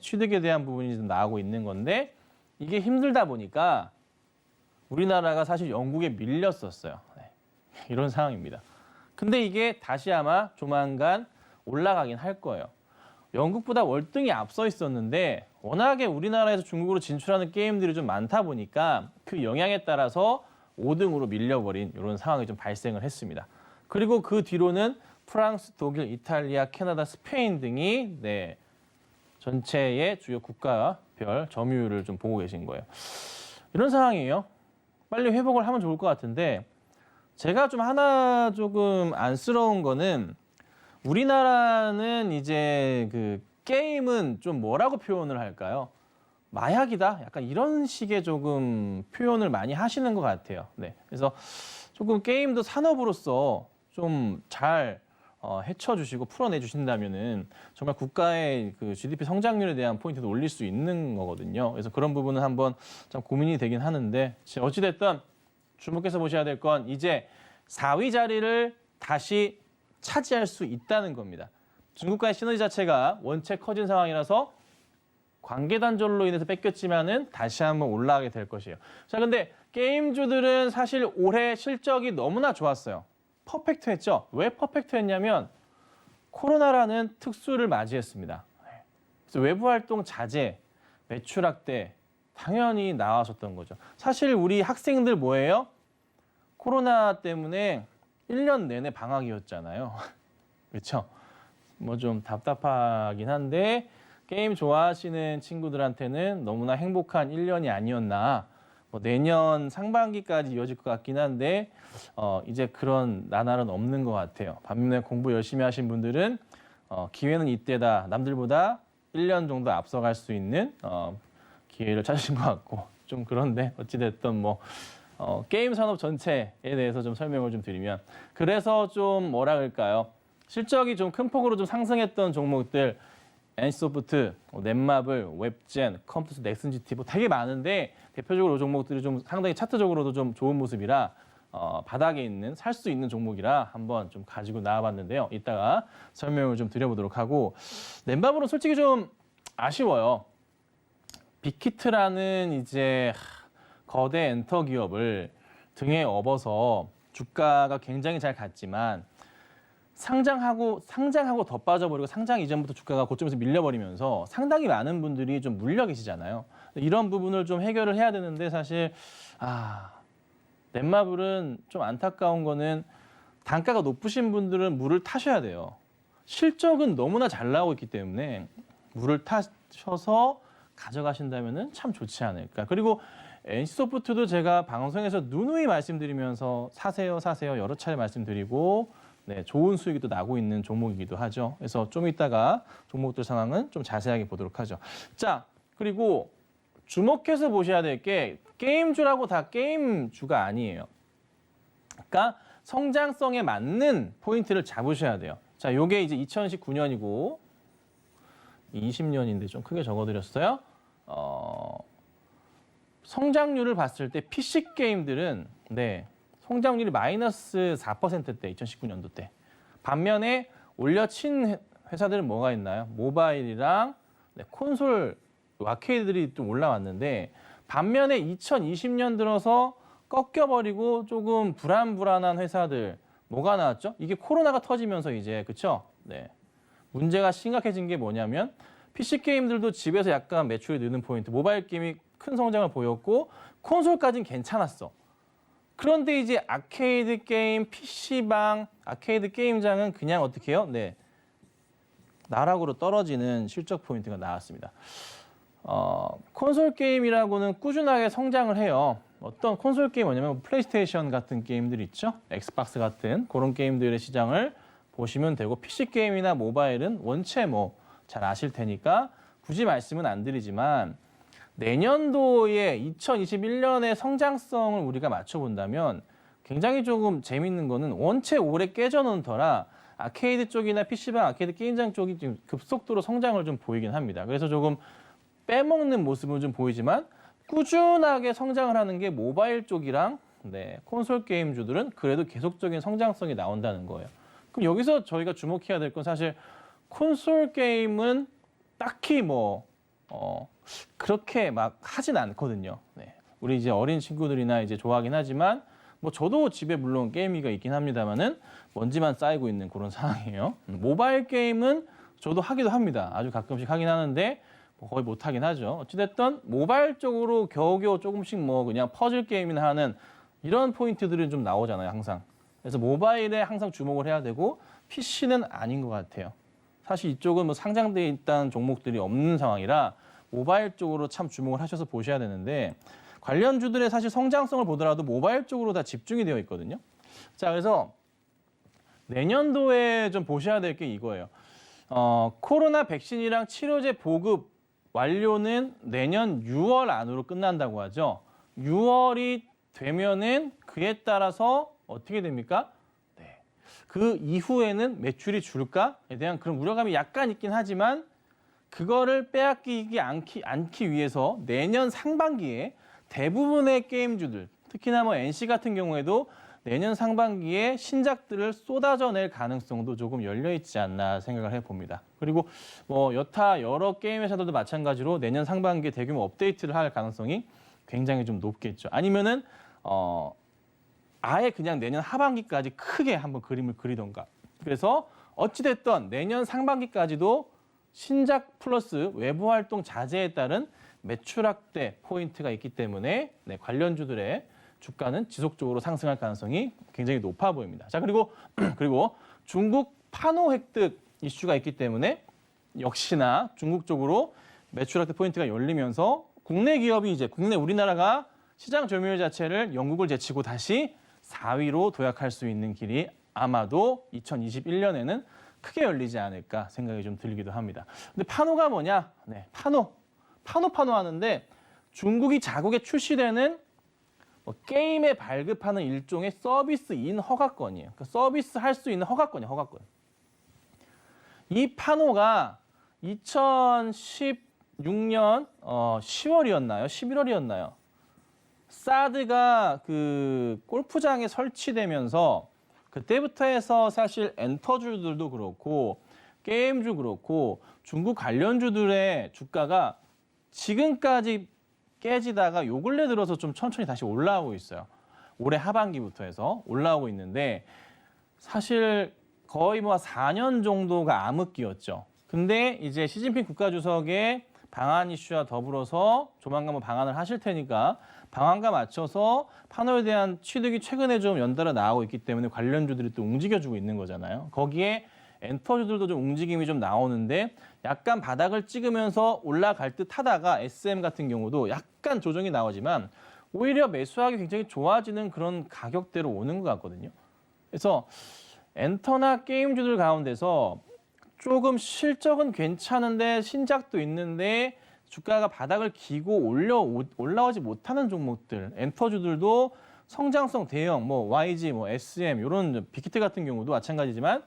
취득에 대한 부분이 좀 나오고 있는 건데 이게 힘들다 보니까 우리나라가 사실 영국에 밀렸었어요. 이런 상황입니다. 근데 이게 다시 아마 조만간 올라가긴 할 거예요. 영국보다 월등히 앞서 있었는데 워낙에 우리나라에서 중국으로 진출하는 게임들이 좀 많다 보니까 그 영향에 따라서 5등으로 밀려버린 이런 상황이 좀 발생을 했습니다. 그리고 그 뒤로는 프랑스, 독일, 이탈리아, 캐나다, 스페인 등이 전체의 주요 국가별 점유율을 좀 보고 계신 거예요. 이런 상황이에요. 빨리 회복을 하면 좋을 것 같은데 제가 좀 하나 조금 안쓰러운 거는 우리나라는 이제 그 게임은 좀 뭐라고 표현을 할까요? 마약이다? 약간 이런 식의 조금 표현을 많이 하시는 것 같아요. 그래서 조금 게임도 산업으로서 좀 잘 헤쳐주시고 풀어내주신다면은 정말 국가의 그 GDP 성장률에 대한 포인트도 올릴 수 있는 거거든요. 그래서 그런 부분은 한번 좀 고민이 되긴 하는데 어찌됐든 주목해서 보셔야 될 건 이제 4위 자리를 다시 차지할 수 있다는 겁니다. 중국과의 시너지 자체가 원체 커진 상황이라서 관계 단절로 인해서 뺏겼지만은 다시 한번 올라가게 될 것이에요. 자, 근데 게임주들은 사실 올해 실적이 너무나 좋았어요. 퍼펙트했죠. 왜 퍼펙트했냐면 코로나라는 특수를 맞이했습니다. 그래서 외부 활동 자제, 매출 확대 당연히 나왔었던 거죠. 사실 우리 학생들 뭐예요? 코로나 때문에 1년 내내 방학이었잖아요. 그렇죠? 뭐 좀 답답하긴 한데 게임 좋아하시는 친구들한테는 너무나 행복한 1년이 아니었나. 뭐 내년 상반기까지 이어질 것 같긴 한데 이제 그런 나날은 없는 것 같아요. 반면에 공부 열심히 하신 분들은 기회는 이때다. 남들보다 1년 정도 앞서갈 수 있는 기회를 찾으신 것 같고 좀 그런데 어찌됐든 뭐 게임 산업 전체에 대해서 좀 설명을 좀 드리면 그래서 좀 뭐라 그럴까요? 실적이 좀 큰 폭으로 좀 상승했던 종목들 NC소프트, 넷마블, 웹젠, 컴퓨터, 넥슨GT 뭐 되게 많은데 대표적으로 이 종목들이 좀 상당히 차트적으로도 좀 좋은 모습이라 바닥에 있는 살 수 있는 종목이라 한번 좀 가지고 나와봤는데요. 이따가 설명을 좀 드려보도록 하고 넷마블은 솔직히 좀 아쉬워요. 빅히트라는 이제 거대 엔터 기업을 등에 업어서 주가가 굉장히 잘 갔지만 상장하고 더 빠져버리고 상장 이전부터 주가가 고점에서 밀려버리면서 상당히 많은 분들이 좀 물려 계시잖아요. 이런 부분을 좀 해결을 해야 되는데 사실 넷마블은 좀 안타까운 거는 단가가 높으신 분들은 물을 타셔야 돼요. 실적은 너무나 잘 나오고 있기 때문에 물을 타셔서 가져가신다면 참 좋지 않을까. 그리고 NC소프트도 제가 방송에서 누누이 말씀드리면서 사세요 여러 차례 말씀드리고 좋은 수익이 또 나고 있는 종목이기도 하죠. 그래서 좀 이따가 종목들 상황은 좀 자세하게 보도록 하죠. 자, 그리고 주목해서 보셔야 될 게 게임주라고 다 게임주가 아니에요. 그러니까 성장성에 맞는 포인트를 잡으셔야 돼요. 자, 요게 이제 2019년이고 20년인데 좀 크게 적어드렸어요. 성장률을 봤을 때 PC 게임들은 성장률이 마이너스 4%대 2019년도 때. 반면에 올려친 회사들은 뭐가 있나요? 모바일이랑 콘솔, 아케이드들이 좀 올라왔는데 반면에 2020년 들어서 꺾여버리고 조금 불안한 회사들 뭐가 나왔죠? 이게 코로나가 터지면서 이제 그쵸? 문제가 심각해진 게 뭐냐면 PC 게임들도 집에서 약간 매출이 느는 포인트, 모바일 게임이 큰 성장을 보였고 콘솔까지는 괜찮았어. 그런데 이제 아케이드 게임, PC방, 아케이드 게임장은 그냥 어떻게 해요? 나락으로 떨어지는 실적 포인트가 나왔습니다. 콘솔 게임이라고는 꾸준하게 성장을 해요. 어떤 콘솔 게임 뭐냐면 플레이스테이션 같은 게임들 있죠? 엑스박스 같은 그런 게임들의 시장을 보시면 되고 PC 게임이나 모바일은 원체 뭐 잘 아실 테니까 굳이 말씀은 안 드리지만 내년도에 2021년의 성장성을 우리가 맞춰본다면 굉장히 조금 재밌는 거는 원체 오래 깨져놓은 터라 아케이드 쪽이나 PC방 아케이드 게임장 쪽이 지금 급속도로 성장을 좀 보이긴 합니다. 그래서 조금 빼먹는 모습은 좀 보이지만 꾸준하게 성장을 하는 게 모바일 쪽이랑 콘솔 게임주들은 그래도 계속적인 성장성이 나온다는 거예요. 그럼 여기서 저희가 주목해야 될 건 사실 콘솔 게임은 딱히 그렇게 막 하진 않거든요. 우리 이제 어린 친구들이나 이제 좋아하긴 하지만 저도 집에 물론 게임기가 있긴 합니다만은 먼지만 쌓이고 있는 그런 상황이에요. 모바일 게임은 저도 하기도 합니다. 아주 가끔씩 하긴 하는데 거의 못 하긴 하죠. 어찌됐든 모바일 쪽으로 겨우겨우 조금씩 그냥 퍼즐 게임이나 하는 이런 포인트들이 좀 나오잖아요, 항상. 그래서 모바일에 항상 주목을 해야 되고 PC는 아닌 것 같아요. 사실 이쪽은 상장되어 있다는 종목들이 없는 상황이라 모바일 쪽으로 참 주목을 하셔서 보셔야 되는데 관련주들의 사실 성장성을 보더라도 모바일 쪽으로 다 집중이 되어 있거든요. 자, 그래서 내년도에 좀 보셔야 될 게 이거예요. 코로나 백신이랑 치료제 보급 완료는 내년 6월 안으로 끝난다고 하죠. 6월이 되면은 그에 따라서 어떻게 됩니까? 그 이후에는 매출이 줄까에 대한 그런 우려감이 약간 있긴 하지만 그거를 빼앗기지 않기 위해서 내년 상반기에 대부분의 게임주들, 특히나 NC 같은 경우에도 내년 상반기에 신작들을 쏟아져낼 가능성도 조금 열려 있지 않나 생각을 해봅니다. 그리고 여타 여러 게임 회사들도 마찬가지로 내년 상반기에 대규모 업데이트를 할 가능성이 굉장히 좀 높겠죠. 아니면은 아예 그냥 내년 하반기까지 크게 한번 그림을 그리던가. 그래서 어찌됐든 내년 상반기까지도 신작 플러스 외부 활동 자제에 따른 매출 확대 포인트가 있기 때문에 관련주들의 주가는 지속적으로 상승할 가능성이 굉장히 높아 보입니다. 자, 그리고 중국 판호 획득 이슈가 있기 때문에 역시나 중국 쪽으로 매출 확대 포인트가 열리면서 국내 기업이 이제 우리나라가 시장 점유율 자체를 영국을 제치고 다시 4위로 도약할 수 있는 길이 아마도 2021년에는 크게 열리지 않을까 생각이 좀 들기도 합니다. 근데 판호가 뭐냐? 판호 하는데 중국이 자국에 출시되는 게임에 발급하는 일종의 서비스인 허가권이에요. 그러니까 서비스 할 수 있는 허가권이에요, 허가권. 이 판호가 2016년 10월이었나요? 11월이었나요? 사드가 그 골프장에 설치되면서 그때부터 해서 사실 엔터주들도 그렇고 게임주 그렇고 중국 관련주들의 주가가 지금까지 깨지다가 요 근래 들어서 좀 천천히 다시 올라오고 있어요. 올해 하반기부터 해서 올라오고 있는데 사실 거의 4년 정도가 암흑기였죠. 근데 이제 시진핑 국가주석의 방한 이슈와 더불어서 조만간 방한을 하실 테니까 방한과 맞춰서 판호에 대한 취득이 최근에 좀 연달아 나오고 있기 때문에 관련주들이 또 움직여주고 있는 거잖아요. 거기에 엔터주들도 좀 움직임이 좀 나오는데 약간 바닥을 찍으면서 올라갈 듯 하다가 SM 같은 경우도 약간 조정이 나오지만 오히려 매수하기 굉장히 좋아지는 그런 가격대로 오는 것 같거든요. 그래서 엔터나 게임주들 가운데서 조금 실적은 괜찮은데 신작도 있는데 주가가 바닥을 기고 올라오지 못하는 종목들, 엔터주들도 성장성 대형, YG, SM 이런 빅히트 같은 경우도 마찬가지지만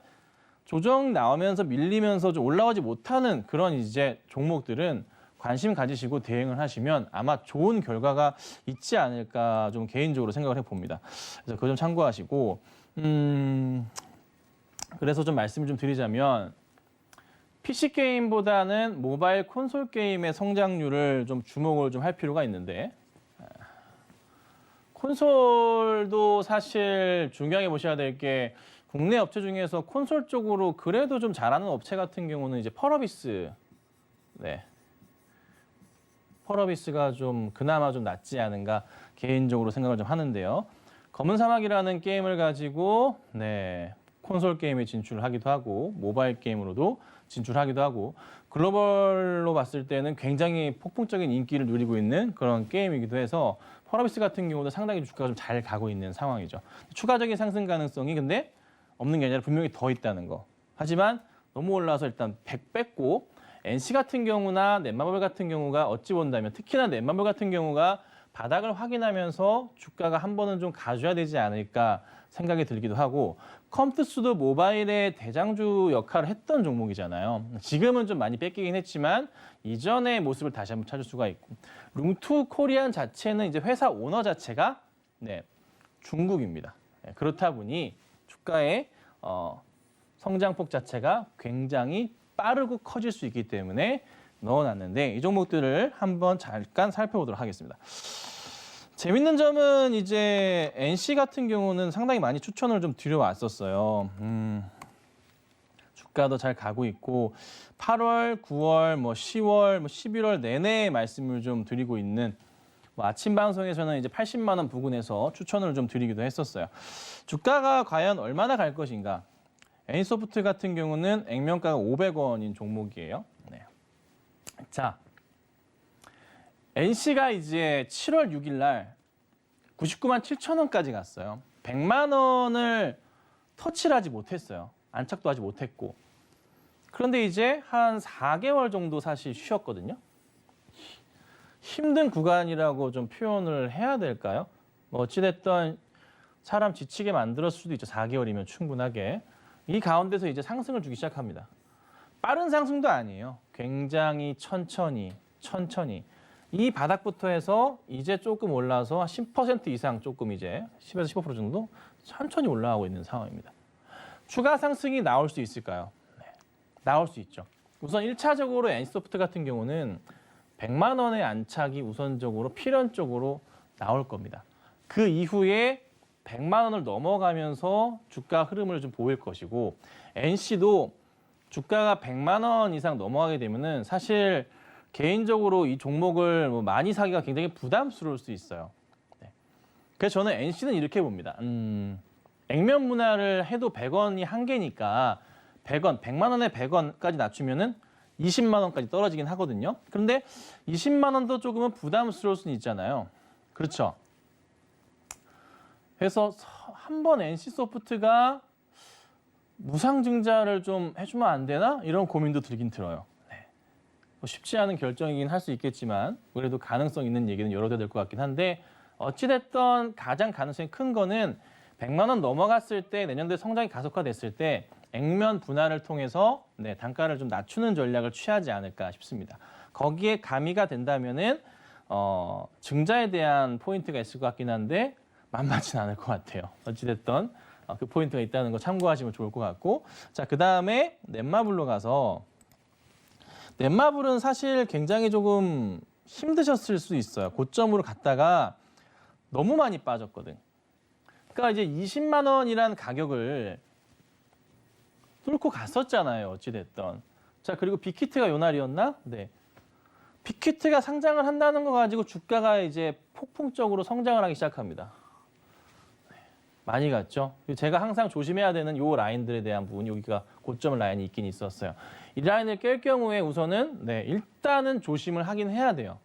조정 나오면서 밀리면서 좀 올라오지 못하는 그런 이제 종목들은 관심 가지시고 대응을 하시면 아마 좋은 결과가 있지 않을까 좀 개인적으로 생각을 해봅니다. 그래서 그거 좀 참고하시고 그래서 좀 말씀 좀 드리자면 PC 게임보다는 모바일 콘솔 게임의 성장률을 좀 주목을 좀 할 필요가 있는데 콘솔도 사실 중요하게 보셔야 될 게 국내 업체 중에서 콘솔 쪽으로 그래도 좀 잘하는 업체 같은 경우는 이제 펄어비스, 펄어비스가 좀 그나마 좀 낫지 않은가 개인적으로 생각을 좀 하는데요. 검은 사막이라는 게임을 가지고 콘솔 게임에 진출하기도 하고 모바일 게임으로도 진출하기도 하고 글로벌로 봤을 때는 굉장히 폭풍적인 인기를 누리고 있는 그런 게임이기도 해서 펄어비스 같은 경우도 상당히 주가가 좀 잘 가고 있는 상황이죠. 추가적인 상승 가능성이 근데 없는 게 아니라 분명히 더 있다는 거. 하지만 너무 올라서 일단 100 뺐고 NC 같은 경우나 넷마블 같은 경우가 어찌 본다면 특히나 넷마블 같은 경우가 바닥을 확인하면서 주가가 한 번은 좀 가줘야 되지 않을까 생각이 들기도 하고 컴투스도 모바일의 대장주 역할을 했던 종목이잖아요. 지금은 좀 많이 뺏기긴 했지만 이전의 모습을 다시 한번 찾을 수가 있고 룽투 코리안 자체는 이제 회사 오너 자체가 중국입니다. 그렇다 보니 주가의 성장폭 자체가 굉장히 빠르고 커질 수 있기 때문에 넣어놨는데 이 종목들을 한번 잠깐 살펴보도록 하겠습니다. 재밌는 점은 이제 NC 같은 경우는 상당히 많이 추천을 좀 드려왔었어요. 주가도 잘 가고 있고 8월, 9월, 10월, 11월 내내 말씀을 좀 드리고 있는 아침 방송에서는 이제 80만 원 부근에서 추천을 좀 드리기도 했었어요. 주가가 과연 얼마나 갈 것인가? N소프트 같은 경우는 액면가가 500원인 종목이에요. 네. 자, NC가 이제 7월 6일 날 99만 7천 원까지 갔어요. 100만 원을 터치를 하지 못했어요. 안착도 하지 못했고. 그런데 이제 한 4개월 정도 사실 쉬었거든요. 힘든 구간이라고 좀 표현을 해야 될까요? 어찌됐든 사람 지치게 만들었을 수도 있죠. 4개월이면 충분하게. 이 가운데서 이제 상승을 주기 시작합니다. 빠른 상승도 아니에요. 굉장히 천천히. 이 바닥부터 해서 이제 조금 올라서 10% 이상 조금 이제 10에서 15% 정도 천천히 올라가고 있는 상황입니다. 추가 상승이 나올 수 있을까요? 네, 나올 수 있죠. 우선 1차적으로 NC소프트 같은 경우는 100만 원의 안착이 우선적으로 필연적으로 나올 겁니다. 그 이후에 100만 원을 넘어가면서 주가 흐름을 좀 보일 것이고 NC도 주가가 100만 원 이상 넘어가게 되면은 사실 개인적으로 이 종목을 많이 사기가 굉장히 부담스러울 수 있어요. 네. 그래서 저는 NC는 이렇게 봅니다. 액면 분할을 해도 100원이 한계니까 100만 원에 100원까지 낮추면은 20만 원까지 떨어지긴 하거든요. 그런데 20만 원도 조금은 부담스러울 수는 있잖아요. 그렇죠? 그래서 한번 NC소프트가 무상증자를 좀 해주면 안 되나? 이런 고민도 들긴 들어요. 네. 쉽지 않은 결정이긴 할 수 있겠지만 그래도 가능성 있는 얘기는 열어둬야 될 것 같긴 한데 어찌됐든 가장 가능성이 큰 거는 100만 원 넘어갔을 때 내년도에 성장이 가속화됐을 때 액면 분할을 통해서 단가를 좀 낮추는 전략을 취하지 않을까 싶습니다. 거기에 가미가 된다면은 증자에 대한 포인트가 있을 것 같긴 한데 만만치는 않을 것 같아요. 어찌됐든 그 포인트가 있다는 거 참고하시면 좋을 것 같고 자, 그다음에 넷마블로 가서 넷마블은 사실 굉장히 조금 힘드셨을 수 있어요. 고점으로 갔다가 너무 많이 빠졌거든. 그러니까 이제 20만 원이라는 가격을 뚫고 갔었잖아요. 어찌됐든. 자, 그리고 빅히트가 요 날이었나? 네. 빅히트가 상장을 한다는 거 가지고 주가가 이제 폭풍적으로 성장을 하기 시작합니다. 네. 많이 갔죠. 제가 항상 조심해야 되는 요 라인들에 대한 부분, 여기가 고점 라인이 있긴 있었어요. 이 라인을 깰 경우에 우선은 일단은 조심을 하긴 해야 돼요.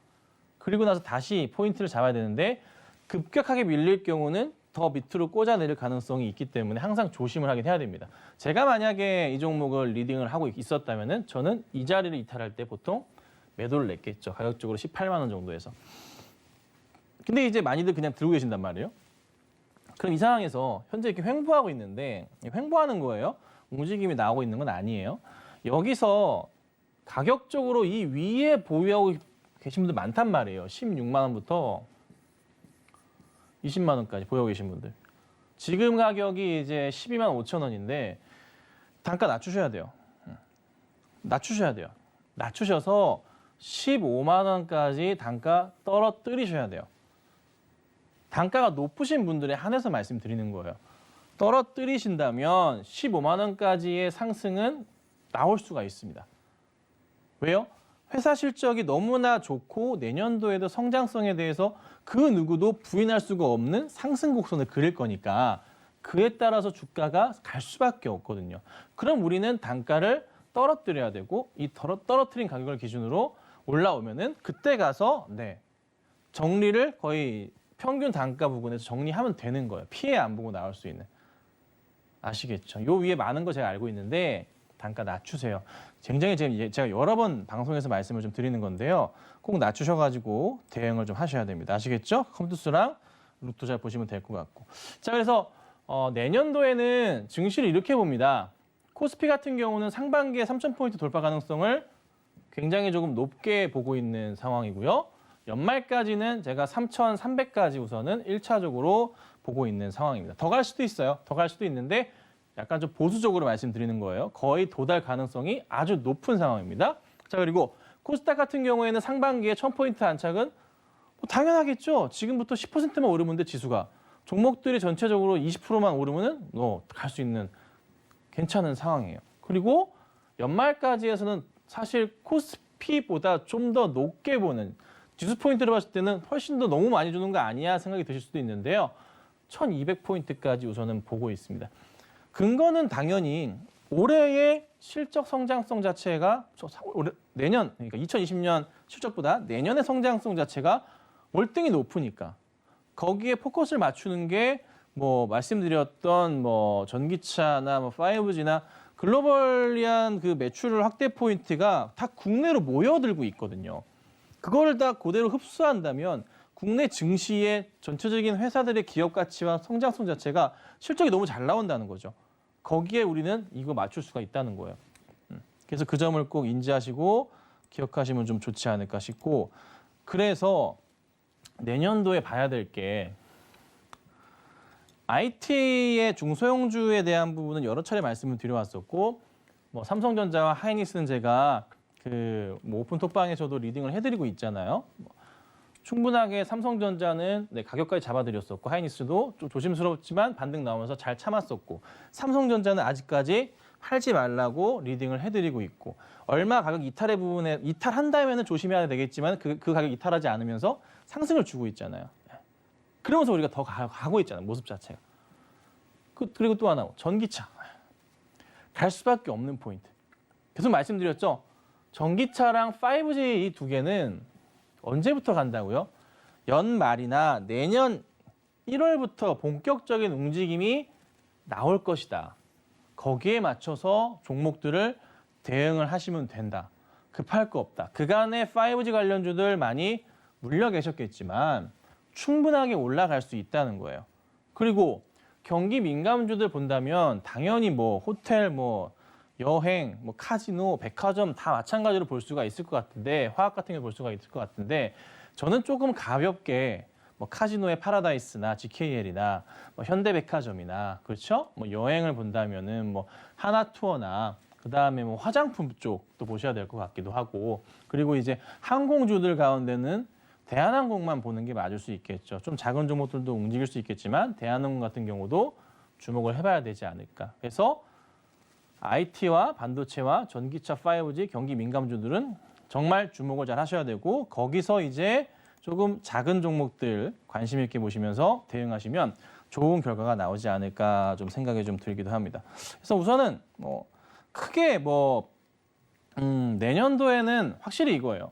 그리고 나서 다시 포인트를 잡아야 되는데 급격하게 밀릴 경우는 더 밑으로 꽂아내릴 가능성이 있기 때문에 항상 조심을 하긴 해야 됩니다. 제가 만약에 이 종목을 리딩을 하고 있었다면은 저는 이 자리를 이탈할 때 보통 매도를 냈겠죠. 가격적으로 18만 원 정도에서. 근데 이제 많이들 그냥 들고 계신단 말이에요. 그럼 이 상황에서 현재 이렇게 횡보하고 있는데 횡보하는 거예요. 움직임이 나오고 있는 건 아니에요. 여기서 가격적으로 이 위에 보유하고 계신 분들 많단 말이에요. 16만 원부터 20만 원까지 보유하고 계신 분들. 지금 가격이 이제 12만 5천 원인데 단가 낮추셔야 돼요. 낮추셔야 돼요. 낮추셔서 15만 원까지 단가 떨어뜨리셔야 돼요. 단가가 높으신 분들에 한해서 말씀드리는 거예요. 떨어뜨리신다면 15만 원까지의 상승은 나올 수가 있습니다. 왜요? 회사 실적이 너무나 좋고 내년도에도 성장성에 대해서 그 누구도 부인할 수가 없는 상승 곡선을 그릴 거니까 그에 따라서 주가가 갈 수밖에 없거든요. 그럼 우리는 단가를 떨어뜨려야 되고 이 떨어뜨린 가격을 기준으로 올라오면은 그때 가서 정리를 거의 평균 단가 부분에서 정리하면 되는 거예요. 피해 안 보고 나올 수 있는. 아시겠죠? 요 위에 많은 거 제가 알고 있는데 단가 낮추세요. 굉장히 지금 제가 여러 번 방송에서 말씀을 좀 드리는 건데요. 꼭 낮추셔가지고 대응을 좀 하셔야 됩니다. 아시겠죠? 컴투스랑 루토 잘 보시면 될 것 같고. 자, 그래서 내년도에는 증시를 이렇게 봅니다. 코스피 같은 경우는 상반기에 3,000포인트 돌파 가능성을 굉장히 조금 높게 보고 있는 상황이고요. 연말까지는 제가 3,300까지 우선은 1차적으로 보고 있는 상황입니다. 더 갈 수도 있어요. 더 갈 수도 있는데 약간 좀 보수적으로 말씀드리는 거예요. 거의 도달 가능성이 아주 높은 상황입니다. 자, 그리고 코스닥 같은 경우에는 상반기에 1,000포인트 안착은 뭐 당연하겠죠. 지금부터 10%만 오르면 돼, 지수가. 종목들이 전체적으로 20%만 오르면은 갈 수 있는 괜찮은 상황이에요. 그리고 연말까지 해서는 사실 코스피보다 좀 더 높게 보는 지수 포인트를 봤을 때는 훨씬 더 너무 많이 주는 거 아니야 생각이 드실 수도 있는데요. 1,200포인트까지 우선은 보고 있습니다. 근거는 당연히 올해의 실적 성장성 자체가 내년, 그러니까 2020년 실적보다 내년의 성장성 자체가 월등히 높으니까 거기에 포커스를 맞추는 게 뭐 말씀드렸던 뭐 전기차나 뭐 5G나 글로벌리한 그 매출 확대 포인트가 다 국내로 모여들고 있거든요. 그거를 다 그대로 흡수한다면 국내 증시의 전체적인 회사들의 기업 가치와 성장성 자체가 실적이 너무 잘 나온다는 거죠. 거기에 우리는 이거 맞출 수가 있다는 거예요. 그래서 그 점을 꼭 인지하시고 기억하시면 좀 좋지 않을까 싶고, 그래서 내년도에 봐야 될 게 IT의 중소형주에 대한 부분은 여러 차례 말씀을 드려왔었고, 뭐 삼성전자와 하이닉스는 제가 뭐 오픈 톡방에서도 리딩을 해드리고 있잖아요. 충분하게 삼성전자는 가격까지 잡아드렸었고, 하이닉스도 좀 조심스럽지만 반등 나오면서 잘 참았었고, 삼성전자는 아직까지 팔지 말라고 리딩을 해드리고 있고, 얼마 가격 이탈의 부분에 이탈한다면은 조심해야 되겠지만 그 가격 이탈하지 않으면서 상승을 주고 있잖아요. 그러면서 우리가 더 가고 있잖아요, 모습 자체가. 그리고 또 하나, 전기차. 갈 수밖에 없는 포인트. 계속 말씀드렸죠. 전기차랑 5G 이 두 개는 언제부터 간다고요? 연말이나 내년 1월부터 본격적인 움직임이 나올 것이다. 거기에 맞춰서 종목들을 대응을 하시면 된다. 급할 거 없다. 그간에 5G 관련주들 많이 물려 계셨겠지만 충분하게 올라갈 수 있다는 거예요. 그리고 경기 민감주들 본다면 당연히 뭐 호텔, 뭐 여행, 뭐 카지노, 백화점 다 마찬가지로 볼 수가 있을 것 같은데, 화학 같은 게 볼 수가 있을 것 같은데, 저는 조금 가볍게 뭐 카지노의 파라다이스나 GKL이나 뭐 현대백화점이나, 그렇죠? 뭐 여행을 본다면은 뭐 하나투어나 그다음에 뭐 화장품 쪽도 보셔야 될 것 같기도 하고, 그리고 이제 항공주들 가운데는 대한항공만 보는 게 맞을 수 있겠죠. 좀 작은 종목들도 움직일 수 있겠지만 대한항공 같은 경우도 주목을 해봐야 되지 않을까. 그래서 IT와 반도체와 전기차, 5G, 경기 민감주들은 정말 주목을 잘 하셔야 되고, 거기서 이제 조금 작은 종목들 관심 있게 보시면서 대응하시면 좋은 결과가 나오지 않을까 좀 생각이 좀 들기도 합니다. 그래서 우선은 뭐 크게 뭐 내년도에는 확실히 이거예요.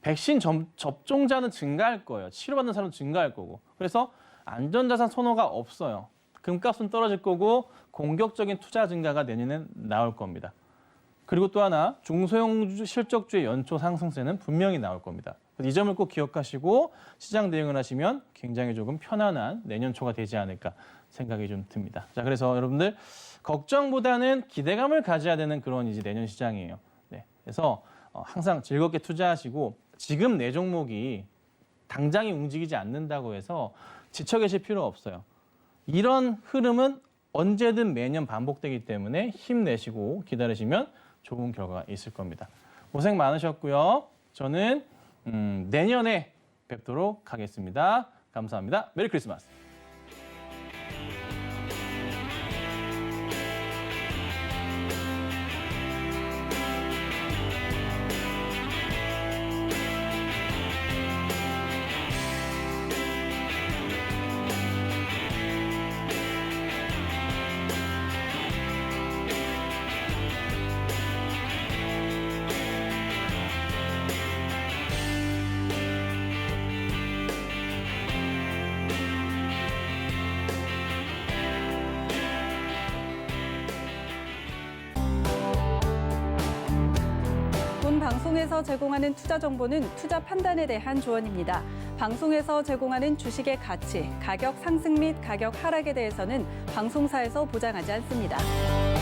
백신 접종자는 증가할 거예요. 치료받는 사람은 증가할 거고. 그래서 안전자산 선호가 없어요. 금값은 떨어질 거고 공격적인 투자 증가가 내년엔 나올 겁니다. 그리고 또 하나, 중소형 실적주의 연초 상승세는 분명히 나올 겁니다. 이 점을 꼭 기억하시고 시장 대응을 하시면 굉장히 조금 편안한 내년 초가 되지 않을까 생각이 좀 듭니다. 자, 그래서 여러분들 걱정보다는 기대감을 가져야 되는 그런 이제 내년 시장이에요. 네, 그래서 항상 즐겁게 투자하시고, 지금 내 종목이 당장이 움직이지 않는다고 해서 지쳐 계실 필요 없어요. 이런 흐름은 언제든 매년 반복되기 때문에 힘내시고 기다리시면 좋은 결과가 있을 겁니다. 고생 많으셨고요. 저는 내년에 뵙도록 하겠습니다. 감사합니다. 메리 크리스마스. 방송에서 제공하는 투자 정보는 투자 판단에 대한 조언입니다. 방송에서 제공하는 주식의 가치, 가격 상승 및 가격 하락에 대해서는 방송사에서 보장하지 않습니다.